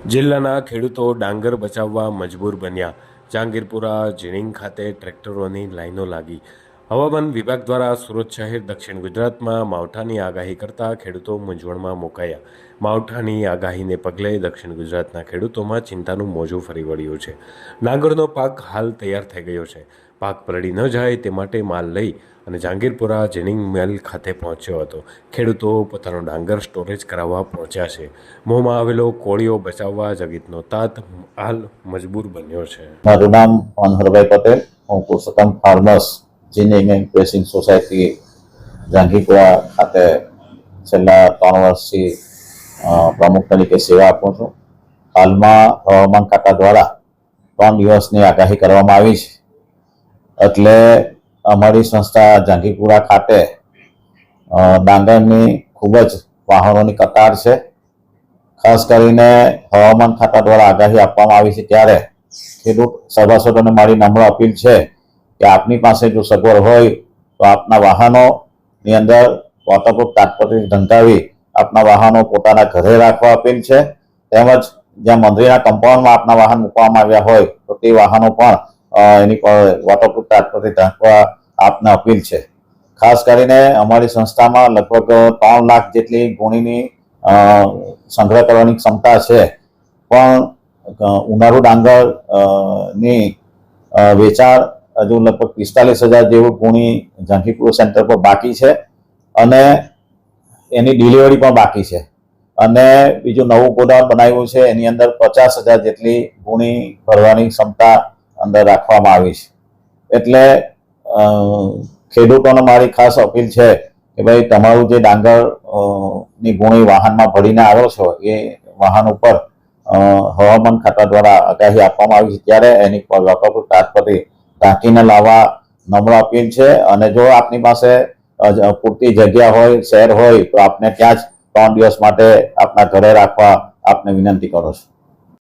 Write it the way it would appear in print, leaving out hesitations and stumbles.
જિલ્લાના ખેડૂતો ડાંગર બચાવવા મજબૂર બન્યા. જહાંગીરપુરા જીણીંગ ખાતે ટ્રેક્ટરોની લાઈનો લાગી. હવામાન વિભાગ દ્વારા સુરત શહેર દક્ષિણ ગુજરાતમાં માવઠાની આગાહી કરતા ખેડૂતો મૂંઝવણમાં મુકાયા. માવઠાની આગાહીને પગલે દક્ષિણ ગુજરાતના ખેડૂતોમાં ચિંતાનું મોજું ફરી વળ્યું છે. ડાંગરનો પાક હાલ તૈયાર થઈ ગયો છે. પાક પલળી ન જાય તે માટે માલ લઈ અને જહાંગીરપુરા જીણીંગ મિલ ખાતે પહોંચ્યો હતો. ખેડૂતો પોતાનો ડાંગર સ્ટોરેજ કરાવવા પહોંચ્યા છે. મોંમાં આવેલો કોળિયો બચાવવા જગતનો તાત હાલ મજબૂર બન્યો છે. મારું નામ મનહરભાઈ પટેલ. હું Purushottam farmers ginning and pressing society Jahangirpura ખાતે છેલ્લા 3 વર્ષથી પ્રમુખ તરીકે સેવા આપું છું. હાલમાં હવામાન ખાતા દ્વારા 3 દિવસની આગાહી કરવામાં આવી છે. એટલે અમારી સંસ્થા જહાંગીરપુરા ખાતે ડાંગરની ખૂબ જ વાહનોની કતાર છે. ખાસ કરીને હવામાન ખાતા દ્વારા આગાહી આપવામાં આવી છે ત્યારે ખેડૂત સભાસદોને મારી નમ્ર અપીલ છે કે આપની પાસે જો સગવડ હોય તો આપના વાહનોની અંદર વોટરપ્રૂફ તાટપત્રી ઢંકાવી આપના વાહનો પોતાના ઘરે રાખવા અપીલ છે. તેમજ જ્યાં મંદિરના કમ્પાઉન્ડમાં આપના વાહન મૂકવામાં આવ્યા હોય તો તે વાહનો પણ એની પર વોટરપ્રૂફ તાટપત્રી ઢાંકવા આપને અપીલ છે. ખાસ કરીને અમારી સંસ્થામાં લગભગ 3 લાખ જેટલી ગુણીની સંગ્રહ કરવાની ક્ષમતા છે. પણ ઉનાળુ ડાંગર ની વેચાણ હજુ લગભગ 45,000 જેવું ગુણી જહાંગીરપુરા સેન્ટર પર બાકી છે અને એની ડિલિવરી પણ બાકી છે. અને બીજું નવું ગોડાઉન બનાવ્યું છે, એની અંદર 50,000 જેટલી ગુણી ભરવાની ક્ષમતા અંદર રાખવામાં આવી છે. એટલે ખેડૂતોને મારી ખાસ અપીલ છે કે ભાઈ તમારું જે ડાંગર ની ગુણી વાહનમાં ભરીને આવો છો એ વાહન ઉપર હવામાન ખાતા દ્વારા આગાહી આપવામાં આવી છે ત્યારે એની પર વોટરપ્રૂફ તાટપત્રી ઢાંકીને લાવવા નમ્ર અપીલ છે. અને જો આપની પાસે પૂરતી જગ્યા હોય, શહેર હોય તો આપને ત્યાં જ 3 દિવસ માટે આપના ઘરે રાખવા આપને વિનંતી કરો છો.